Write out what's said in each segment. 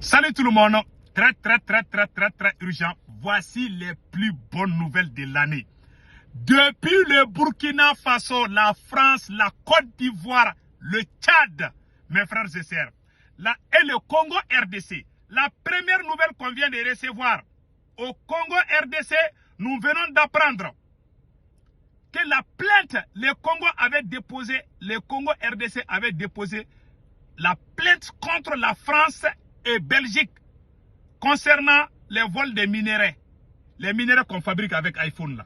Salut tout le monde, très urgent. Voici les plus bonnes nouvelles de l'année. Depuis le Burkina Faso, la France, la Côte d'Ivoire, le Tchad, mes frères et sœurs, et le Congo RDC, la première nouvelle qu'on vient de recevoir au Congo RDC, nous venons d'apprendre que la plainte, le Congo RDC avait déposé la plainte contre la France et Belgique concernant les vols des minéraux. Les minéraux qu'on fabrique avec iPhone là.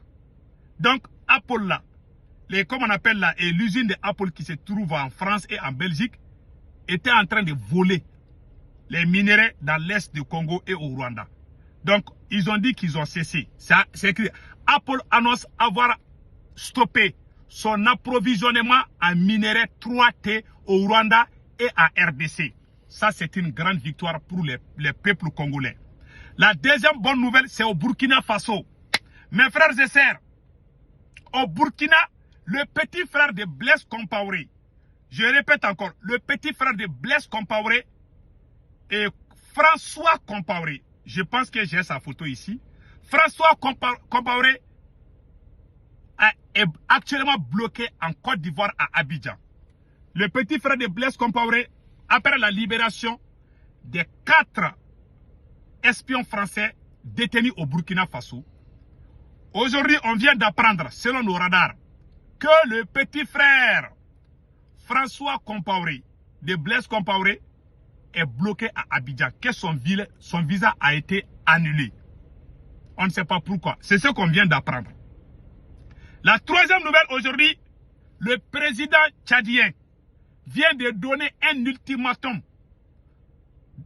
Donc Apple là, comme on appelle là, et l'usine de Apple qui se trouve en France et en Belgique, était en train de voler les minéraux dans l'est du Congo et au Rwanda. Donc ils ont dit qu'ils ont cessé. Ça, c'est écrit. Apple annonce avoir stoppé son approvisionnement en minéraux 3T au Rwanda et à RDC. Ça, c'est une grande victoire pour les peuples congolais. La deuxième bonne nouvelle, c'est au Burkina Faso. Mes frères et sœurs, au Burkina, le petit frère de Blaise Compaoré, je répète encore, le petit frère de Blaise Compaoré et François Compaoré, je pense que j'ai sa photo ici. François Compaoré est actuellement bloqué en Côte d'Ivoire à Abidjan. Le petit frère de Blaise Compaoré, après la libération des 4 espions français détenus au Burkina Faso, aujourd'hui on vient d'apprendre, selon nos radars, que le petit frère François Compaoré de Blaise Compaoré est bloqué à Abidjan, que son visa a été annulé. On ne sait pas pourquoi. C'est ce qu'on vient d'apprendre. La troisième nouvelle aujourd'hui, le président tchadien vient de donner un ultimatum.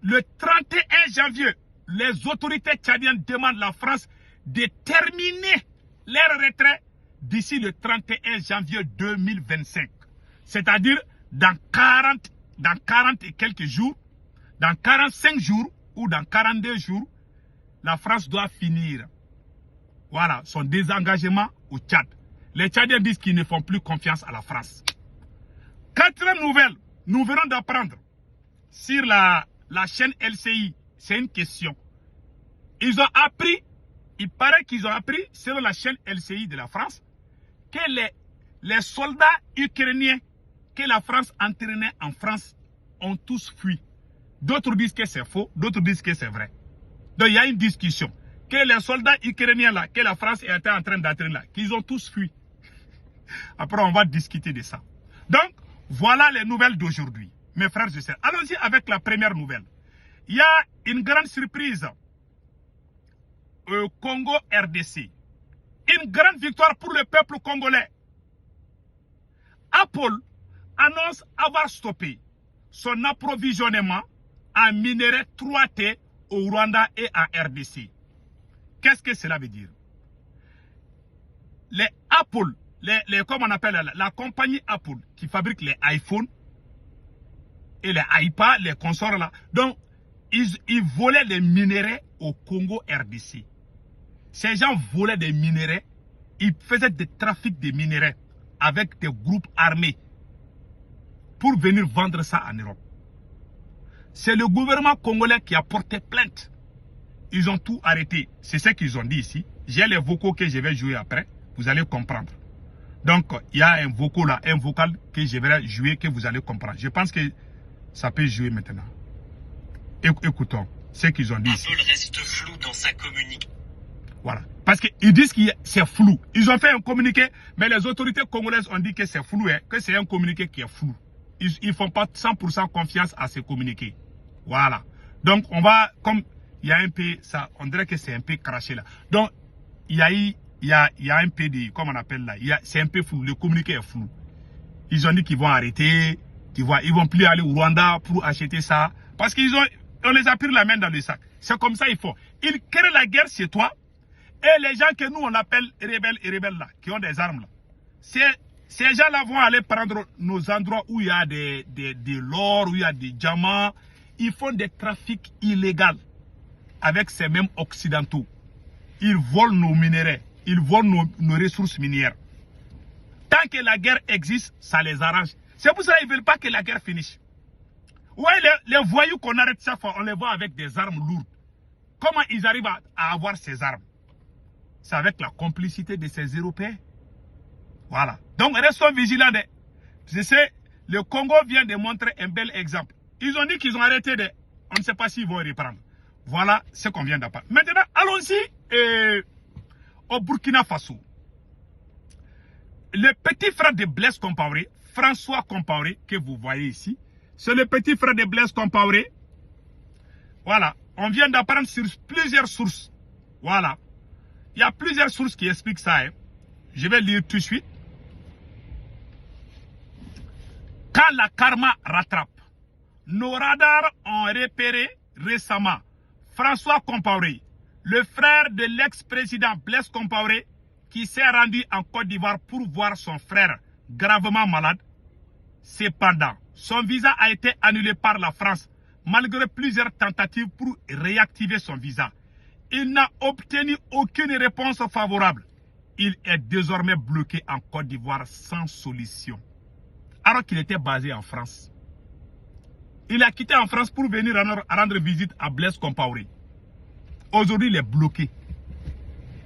Le 31 janvier, les autorités tchadiennes demandent à la France de terminer leur retrait d'ici le 31 janvier 2025. C'est-à-dire dans 40 et quelques jours, dans 45 jours ou dans 42 jours, la France doit finir. Voilà, son désengagement au Tchad. Les Tchadiens disent qu'ils ne font plus confiance à la France. Quatrième nouvelle, nous venons d'apprendre sur la chaîne LCI, c'est une question. Ils ont appris, il paraît qu'ils ont appris, selon la chaîne LCI de la France, que les soldats ukrainiens que la France entraînait en France ont tous fui. D'autres disent que c'est faux, d'autres disent que c'est vrai. Donc il y a une discussion. Que les soldats ukrainiens là, que la France était en train d'entraîner là, qu'ils ont tous fui. Après on va discuter de ça. Donc, voilà les nouvelles d'aujourd'hui, mes frères et sœurs. Allons-y avec la première nouvelle. Il y a une grande surprise au Congo RDC. Une grande victoire pour le peuple congolais. Apple annonce avoir stoppé son approvisionnement en minerais 3T au Rwanda et en RDC. Qu'est-ce que cela veut dire? Les Apple, comme on appelle la compagnie Apple qui fabrique les iPhones et les iPads, les consoles là. Donc, ils volaient les minéraux au Congo RDC. Ces gens volaient des minéraux, ils faisaient des trafics de minéraux avec des groupes armés pour venir vendre ça en Europe. C'est le gouvernement congolais qui a porté plainte. Ils ont tout arrêté. C'est ce qu'ils ont dit ici. J'ai les vocaux que je vais jouer après. Vous allez comprendre. Donc, il y a un vocal que je vais jouer que vous allez comprendre. Je pense que ça peut jouer maintenant. Écoutons ce qu'ils ont dit ici. Apple reste flou dans sa communication. Voilà. Parce qu'ils disent que c'est flou. Ils ont fait un communiqué, mais les autorités congolaises ont dit que c'est flou, hein, que c'est un communiqué qui est flou. Ils ne font pas 100% confiance à ces communiqués. Voilà. Donc, on va, comme il y a un peu, ça, on dirait que c'est un peu craché là. Donc, il y a un peu de, comme on appelle là, c'est un peu flou, le communiqué est flou. Ils ont dit qu'ils vont arrêter, tu vois, ils vont plus aller au Rwanda pour acheter ça. Parce on les a pris la main dans le sac. C'est comme ça ils font. Ils créent la guerre chez toi. Et les gens que nous on appelle rebelles et rebelles là, qui ont des armes là. Ces gens-là vont aller prendre nos endroits où il y a de l'or, où il y a des diamants. Ils font des trafics illégaux avec ces mêmes occidentaux. Ils volent nos minéraux, ils volent nos ressources minières. Tant que la guerre existe, ça les arrange. C'est pour ça qu'ils ne veulent pas que la guerre finisse. Ouais, les voyous qu'on arrête chaque fois, on les voit avec des armes lourdes. Comment ils arrivent à avoir ces armes? C'est avec la complicité de ces Européens. Voilà. Donc, restons vigilants. Je sais, le Congo vient de montrer un bel exemple. Ils ont dit qu'ils ont arrêté de... On ne sait pas s'ils vont reprendre. Voilà ce qu'on vient d'apprendre. Maintenant, allons-y au Burkina Faso. Le petit frère de Blaise Compaoré, François Compaoré, que vous voyez ici, c'est le petit frère de Blaise Compaoré. Voilà. On vient d'apprendre sur plusieurs sources. Voilà. Il y a plusieurs sources qui expliquent ça. Hein. Je vais lire tout de suite. Quand la karma rattrape, nos radars ont repéré récemment François Compaoré, le frère de l'ex-président Blaise Compaoré, qui s'est rendu en Côte d'Ivoire pour voir son frère gravement malade. Cependant, son visa a été annulé par la France, malgré plusieurs tentatives pour réactiver son visa. Il n'a obtenu aucune réponse favorable. Il est désormais bloqué en Côte d'Ivoire sans solution. Alors qu'il était basé en France. Il a quitté en France pour venir rendre visite à Blaise Compaoré. Aujourd'hui, il est bloqué.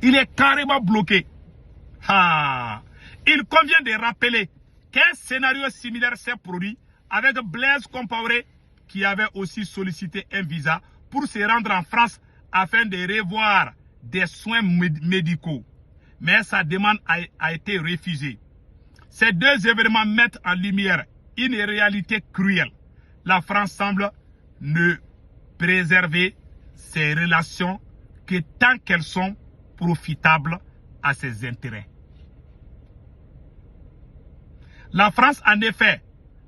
Il est carrément bloqué. Ah. Il convient de rappeler qu'un scénario similaire s'est produit avec Blaise Compaoré qui avait aussi sollicité un visa pour se rendre en France afin de revoir des soins médicaux. Mais sa demande a été refusée. Ces deux événements mettent en lumière une réalité cruelle. La France semble ne préserver ses relations que tant qu'elles sont profitables à ses intérêts. La France, en effet,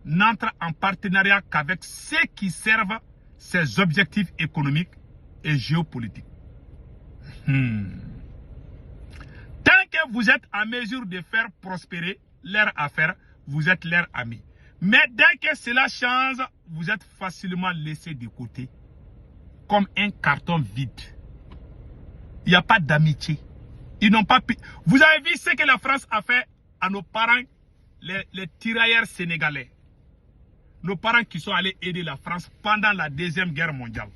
n'entre en partenariat qu'avec ceux qui servent ses objectifs économiques et géopolitiques. Tant que vous êtes en mesure de faire prospérer leurs affaires, vous êtes leurs amis. Mais dès que cela change, vous êtes facilement laissé de côté, comme un carton vide. Il n'y a pas d'amitié. Ils n'ont pas... Vous avez vu ce que la France a fait à nos parents, les tirailleurs sénégalais. Nos parents qui sont allés aider la France pendant la Deuxième Guerre mondiale.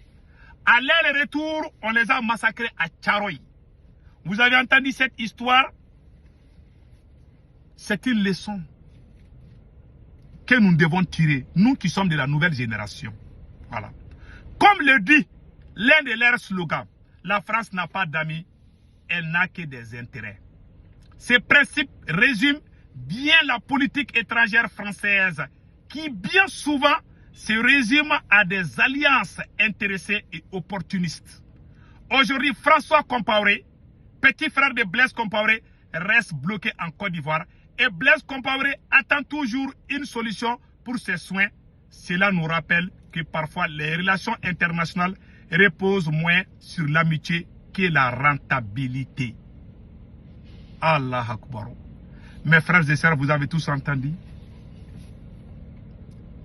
À l'aller-retour, on les a massacrés à Tcharoy. Vous avez entendu cette histoire? C'est une leçon que nous devons tirer, nous qui sommes de la nouvelle génération. Voilà. Comme le dit l'un de leurs slogans, la France n'a pas d'amis, elle n'a que des intérêts. Ces principes résument bien la politique étrangère française qui bien souvent se résume à des alliances intéressées et opportunistes. Aujourd'hui, François Compaoré, petit frère de Blaise Compaoré, reste bloqué en Côte d'Ivoire et Blaise Compaoré attend toujours une solution pour ses soins. Cela nous rappelle que parfois les relations internationales reposent moins sur l'amitié que la rentabilité. Allah Akbar. Mes frères et sœurs, vous avez tous entendu?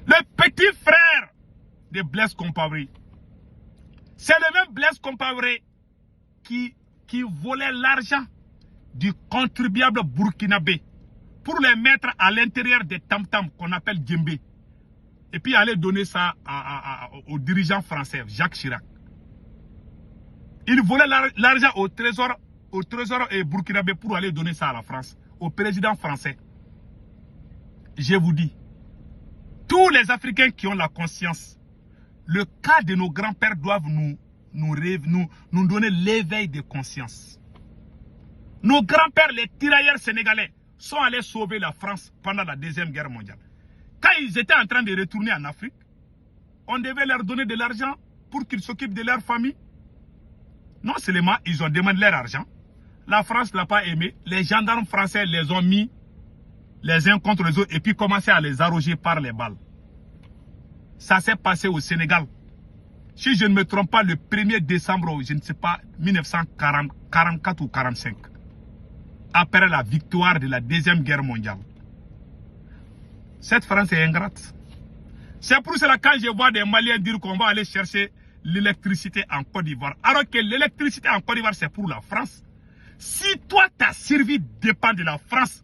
Le petit frère de Blaise Compaoré, c'est le même Blaise Compaoré qui volait l'argent du contribuable burkinabé pour les mettre à l'intérieur des tam-tams qu'on appelle djembé. Et puis aller donner ça aux dirigeants français, Jacques Chirac. Il volait l'argent au trésor burkinabé pour aller donner ça à la France, au président français. Je vous dis, tous les Africains qui ont la conscience, le cas de nos grands-pères doivent nous donner l'éveil de conscience. Nos grands-pères, les tirailleurs sénégalais, sont allés sauver la France pendant la Deuxième Guerre mondiale. Quand ils étaient en train de retourner en Afrique, on devait leur donner de l'argent pour qu'ils s'occupent de leur famille. Non seulement ils ont demandé leur argent, la France ne l'a pas aimé, les gendarmes français les ont mis les uns contre les autres et puis commencé à les arroger par les balles. Ça s'est passé au Sénégal. Si je ne me trompe pas, le 1er décembre, je ne sais pas, 1944 ou 45. Après la victoire de la Deuxième Guerre mondiale. Cette France est ingrate. C'est pour cela que quand je vois des Maliens dire qu'on va aller chercher l'électricité en Côte d'Ivoire, alors que l'électricité en Côte d'Ivoire c'est pour la France. Si toi ta survie dépend de la France,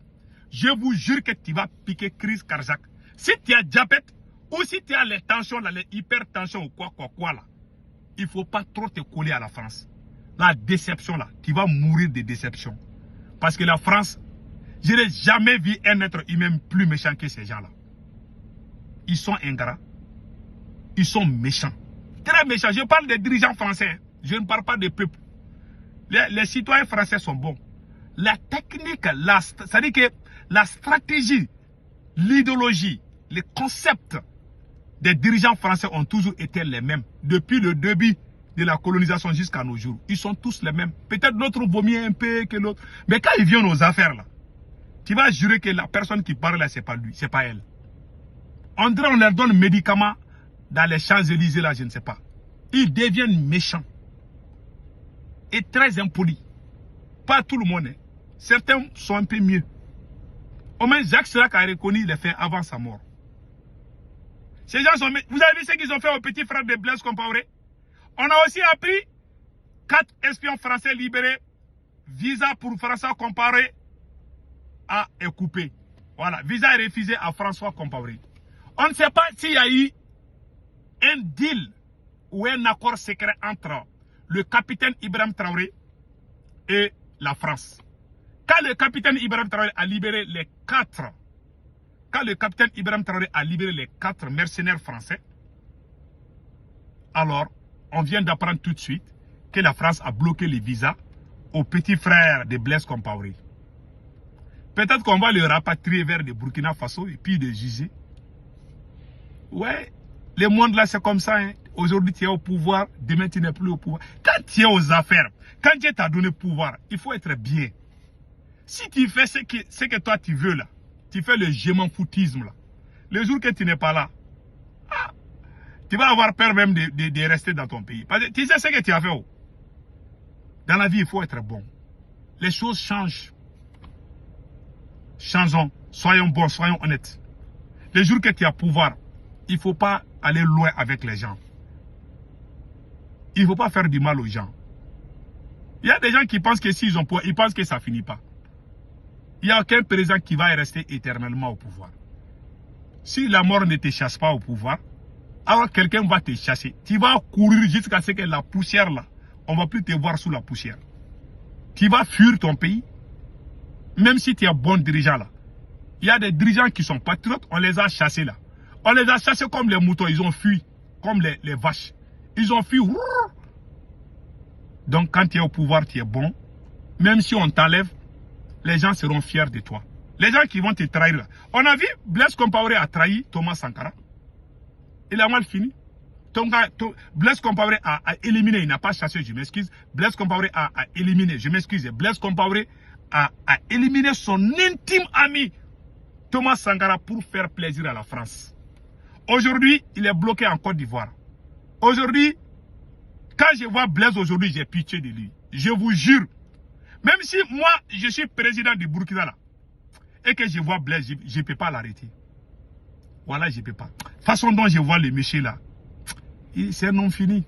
je vous jure que tu vas piquer crise cardiaque. Si tu as diabète, Ou si tu as les tensions, là, les hypertensions ou quoi là, il ne faut pas trop te coller à la France. La déception là, tu vas mourir de déception. Parce que la France, je n'ai jamais vu un être humain plus méchant que ces gens-là. Ils sont ingrats. Ils sont méchants. Très méchants. Je parle des dirigeants français. Je ne parle pas des peuples. Les citoyens français sont bons. La technique, c'est-à-dire que la stratégie, l'idéologie, les concepts des dirigeants français ont toujours été les mêmes. Depuis le début de la colonisation jusqu'à nos jours. Ils sont tous les mêmes. Peut-être l'autre vaut mieux un peu que l'autre. Mais quand ils viennent aux affaires là, tu vas jurer que la personne qui parle là, c'est pas lui, c'est pas elle. On dirait on leur donne médicaments dans les Champs-Élysées là, je ne sais pas. Ils deviennent méchants. Et très impolis. Pas tout le monde. Hein. Certains sont un peu mieux. Au moins Jacques Chirac a reconnu les faits avant sa mort. Ces gens sont... Vous avez vu ce qu'ils ont fait au petit frère de Blaise Compaoré? On a aussi appris 4 espions français libérés. Visa pour François Compaoré est coupé. Voilà, visa est refusé à François Compaoré. On ne sait pas s'il y a eu un deal ou un accord secret entre le capitaine Ibrahim Traoré et la France. Quand le capitaine Ibrahim Traoré a libéré les 4 mercenaires français, alors on vient d'apprendre tout de suite que la France a bloqué les visas au petit frère de Blaise Compaoré. Peut-être qu'on va le rapatrier vers le Burkina Faso et puis le juger. Ouais, le monde là c'est comme ça. Hein. Aujourd'hui tu es au pouvoir, demain tu n'es plus au pouvoir. Quand tu es aux affaires, quand Dieu t'a donné pouvoir, il faut être bien. Si tu fais ce que toi tu veux là, tu fais le gément foutisme là, le jour que tu n'es pas là, tu vas avoir peur même de rester dans ton pays. Parce que tu sais ce que tu as fait. Oh. Dans la vie, il faut être bon. Les choses changent. Changeons, soyons bons, soyons honnêtes. Le jour que tu as pouvoir, il ne faut pas aller loin avec les gens. Il ne faut pas faire du mal aux gens. Il y a des gens qui pensent que s'ils ont pouvoir, ils pensent que ça ne finit pas. Il n'y a aucun président qui va rester éternellement au pouvoir. Si la mort ne te chasse pas au pouvoir, alors quelqu'un va te chasser. Tu vas courir jusqu'à ce que la poussière là, on ne va plus te voir sous la poussière. Tu vas fuir ton pays. Même si tu es un bon dirigeant là. Il y a des dirigeants qui sont patriotes, on les a chassés là. On les a chassés comme les moutons, ils ont fui. Comme les vaches. Ils ont fui. Donc quand tu es au pouvoir, tu es bon. Même si on t'enlève, les gens seront fiers de toi. Les gens qui vont te trahir là. On a vu Blaise Compaoré a trahi Thomas Sankara. Il a mal fini. Blaise Compaoré a éliminé, il n'a pas chassé, je m'excuse. Blaise Compaoré a éliminé, je m'excuse. Blaise Compaoré a éliminé son intime ami Thomas Sankara pour faire plaisir à la France. Aujourd'hui, il est bloqué en Côte d'Ivoire. Aujourd'hui, quand je vois Blaise aujourd'hui, j'ai pitié de lui. Je vous jure. Même si moi, je suis président du Burkina là, et que je vois Blaise, je ne peux pas l'arrêter. Voilà, je ne peux pas. Façon dont je vois le monsieur là, c'est non fini.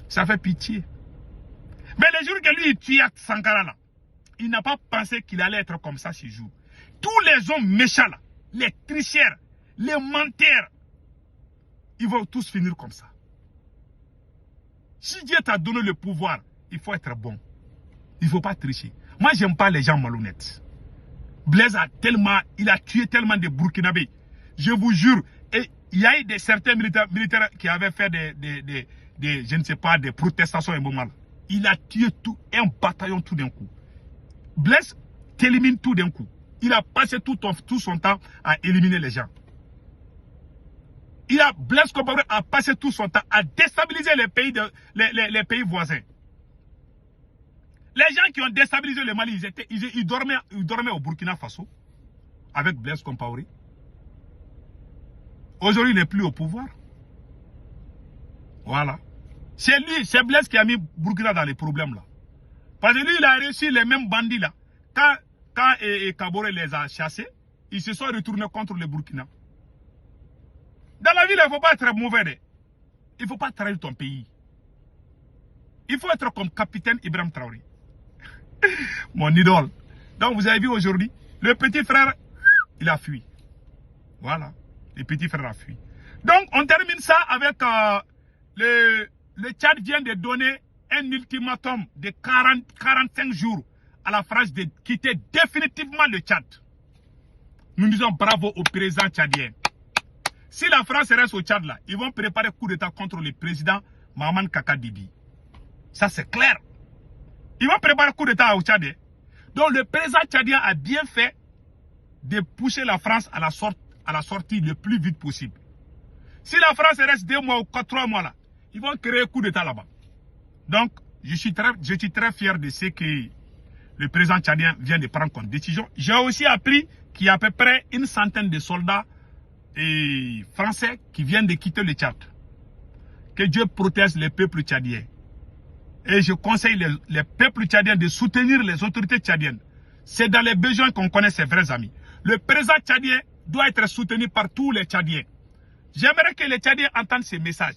Ça fait pitié. Mais le jour que lui, il tue Sankara là, il n'a pas pensé qu'il allait être comme ça ce jour. Tous les hommes méchants là, les tricheurs, les menteurs, ils vont tous finir comme ça. Si Dieu t'a donné le pouvoir, il faut être bon. Il ne faut pas tricher. Moi, je n'aime pas les gens malhonnêtes. Blaise il a tué tellement de Burkinabés. Je vous jure, et il y a eu certains militaires qui avaient fait je ne sais pas, des protestations et moments. Il a tué un bataillon tout d'un coup. Blaise t'élimine tout d'un coup. Il a passé tout son temps à éliminer les gens. Blaise Compaoré a passé tout son temps à déstabiliser les pays voisins. Les gens qui ont déstabilisé le Mali, ils dormaient au Burkina Faso avec Blaise Compaoré. Aujourd'hui, il n'est plus au pouvoir. Voilà. C'est lui, c'est Blaise qui a mis Burkina dans les problèmes là. Parce que lui, il a reçu les mêmes bandits là. Quand Kaboré les a chassés, ils se sont retournés contre le Burkina. Dans la ville, il ne faut pas être mauvais. Il ne faut pas trahir ton pays. Il faut être comme capitaine Ibrahim Traoré. Mon idole. Donc vous avez vu aujourd'hui, le petit frère, il a fui. Voilà. Le petit frère a fui. Donc, on termine ça avec le Tchad vient de donner un ultimatum de 45 jours à la France de quitter définitivement le Tchad. Nous disons bravo au président tchadien. Si la France reste au Tchad là, ils vont préparer coup d'État contre le président Mahaman Kaka Dibi. Ça c'est clair. Ils vont préparer coup d'État au Tchad. Donc le président tchadien a bien fait de pousser la France à la sortie le plus vite possible. Si la France reste 2 mois ou 3 mois là, ils vont créer un coup d'État là-bas. Donc, je suis très fier de ce que le président tchadien vient de prendre comme décision. J'ai aussi appris qu'il y a à peu près une centaine de soldats français qui viennent de quitter le Tchad. Que Dieu protège les peuples tchadiens. Et je conseille les peuples tchadiens de soutenir les autorités tchadiennes. C'est dans les besoins qu'on connaît ses vrais amis. Le président tchadien doit être soutenu par tous les Tchadiens. J'aimerais que les Tchadiens entendent ces messages.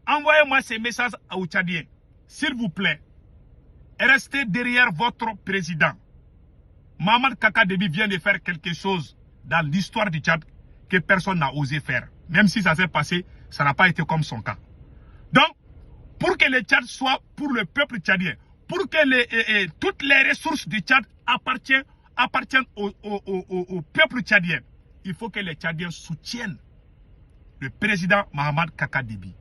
Envoyez-moi ces messages aux Tchadiens. S'il vous plaît, restez derrière votre président. Mahaman Kaka Dibi vient de faire quelque chose dans l'histoire du Tchad que personne n'a osé faire. Même si ça s'est passé, ça n'a pas été comme son cas. Donc, pour que le Tchad soit pour le peuple tchadien, pour que toutes les ressources du Tchad appartiennent au peuple tchadien, il faut que les Tchadiens soutiennent le président Mahaman Kaka Dibi.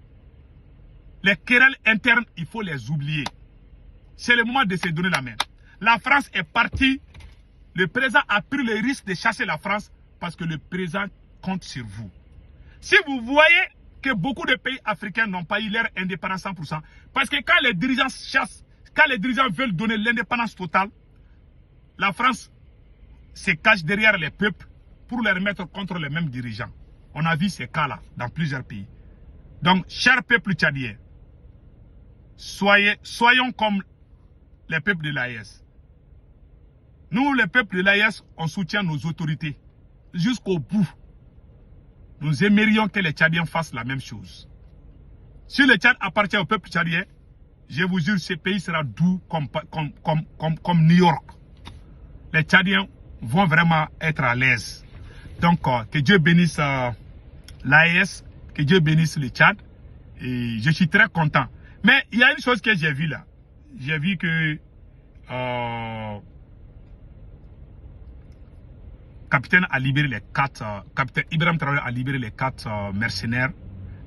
Les querelles internes, il faut les oublier. C'est le moment de se donner la main. La France est partie. Le président a pris le risque de chasser la France parce que le président compte sur vous. Si vous voyez que beaucoup de pays africains n'ont pas eu leur indépendance 100%, parce que quand les dirigeants chassent, quand les dirigeants veulent donner l'indépendance totale, la France se cache derrière les peuples pour les remettre contre les mêmes dirigeants. On a vu ces cas-là dans plusieurs pays. Donc, chers peuples tchadiens, soyons comme les peuples de l'AES. Nous, les peuples de l'AES, on soutient nos autorités jusqu'au bout. Nous aimerions que les Tchadiens fassent la même chose. Si le Tchad appartient au peuple tchadien, je vous jure, ce pays sera doux comme New York. Les Tchadiens vont vraiment être à l'aise. Donc, que Dieu bénisse l'AES, que Dieu bénisse le Tchad. Et je suis très content. Mais il y a une chose que j'ai vue là. J'ai vu que capitaine a libéré les 4, capitaine Ibrahim Traoré a libéré les 4 mercenaires,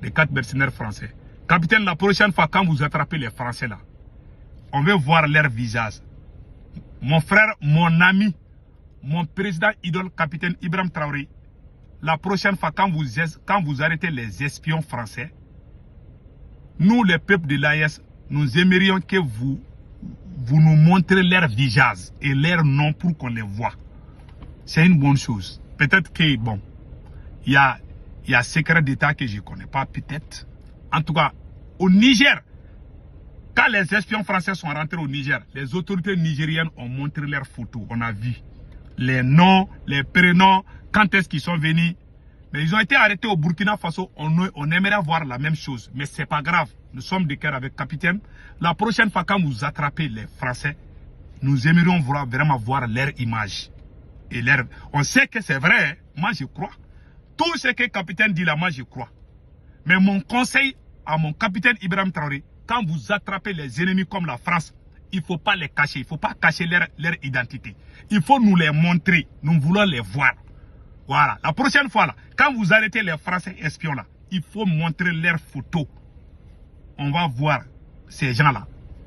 les 4 mercenaires français. Capitaine, la prochaine fois quand vous attrapez les Français là, on veut voir leur visage. Mon frère, mon ami, mon président idole, capitaine Ibrahim Traoré, la prochaine fois quand vous arrêtez les espions français, nous les peuples de l'AES, nous aimerions que vous nous montrez leur visage et leur nom pour qu'on les voit. C'est une bonne chose. Peut-être que, bon, il y a secret d'État que je ne connais pas, peut-être. En tout cas, au Niger, quand les espions français sont rentrés au Niger, les autorités nigériennes ont montré leurs photos. On a vu les noms, les prénoms, quand est-ce qu'ils sont venus. Mais ils ont été arrêtés au Burkina Faso. On aimerait voir la même chose. Mais ce n'est pas grave. Nous sommes de cœur avec capitaine. La prochaine fois, quand vous attrapez les Français, nous aimerions vraiment voir leur image. Et on sait que c'est vrai, hein? Moi je crois. Tout ce que le capitaine dit là, moi je crois. Mais mon conseil à mon capitaine Ibrahim Traoré, quand vous attrapez les ennemis comme la France, il ne faut pas les cacher, il ne faut pas cacher leur identité. Il faut nous les montrer, nous voulons les voir. Voilà, la prochaine fois là, quand vous arrêtez les Français espions là, il faut montrer leurs photos. On va voir ces gens là,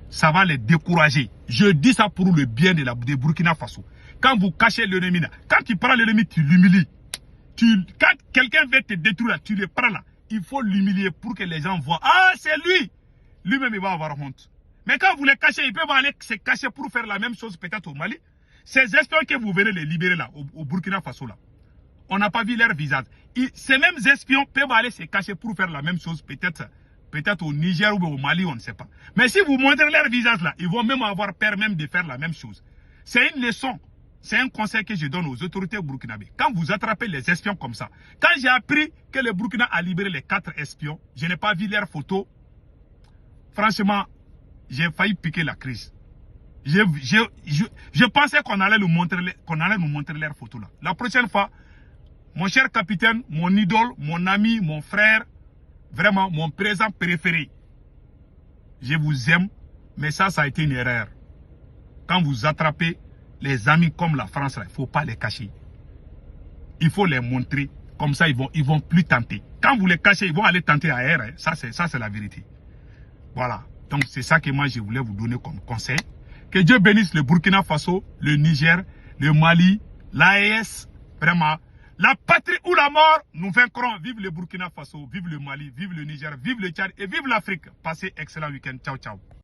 ça va les décourager. Je dis ça pour le bien de Burkina Faso. Quand vous cachez l'ennemi là, quand tu prends l'ennemi, tu l'humilies. Quand quelqu'un veut te détruire là, tu le prends là. Il faut l'humilier pour que les gens voient. Ah, c'est lui. Lui-même, il va avoir honte. Mais quand vous les cachez, ils peuvent aller se cacher pour faire la même chose peut-être au Mali. Ces espions que vous venez les libérer là, au Burkina Faso là, on n'a pas vu leur visage. Ces mêmes espions peuvent aller se cacher pour faire la même chose peut-être au Niger ou au Mali, on ne sait pas. Mais si vous montrez leur visage là, ils vont même avoir peur même de faire la même chose. C'est une leçon. C'est un conseil que je donne aux autorités burkinabées. Quand vous attrapez les espions comme ça, quand j'ai appris que le Burkina a libéré les 4 espions, je n'ai pas vu leurs photos. Franchement, j'ai failli piquer la crise. Je pensais qu'on allait nous montrer leurs photos là. La prochaine fois, Mon cher capitaine, mon idole, mon ami, mon frère, vraiment mon présent préféré. Je vous aime, mais ça a été une erreur. Quand vous attrapez les amis comme la France, il ne faut pas les cacher. Il faut les montrer. Comme ça, ils vont plus tenter. Quand vous les cachez, ils vont aller tenter ailleurs. Hein. Ça, c'est la vérité. Voilà. Donc, c'est ça que moi, je voulais vous donner comme conseil. Que Dieu bénisse le Burkina Faso, le Niger, le Mali, l'AES. Vraiment. La patrie ou la mort, nous vaincrons. Vive le Burkina Faso, vive le Mali, vive le Niger, vive le Tchad et vive l'Afrique. Passez excellent week-end. Ciao, ciao.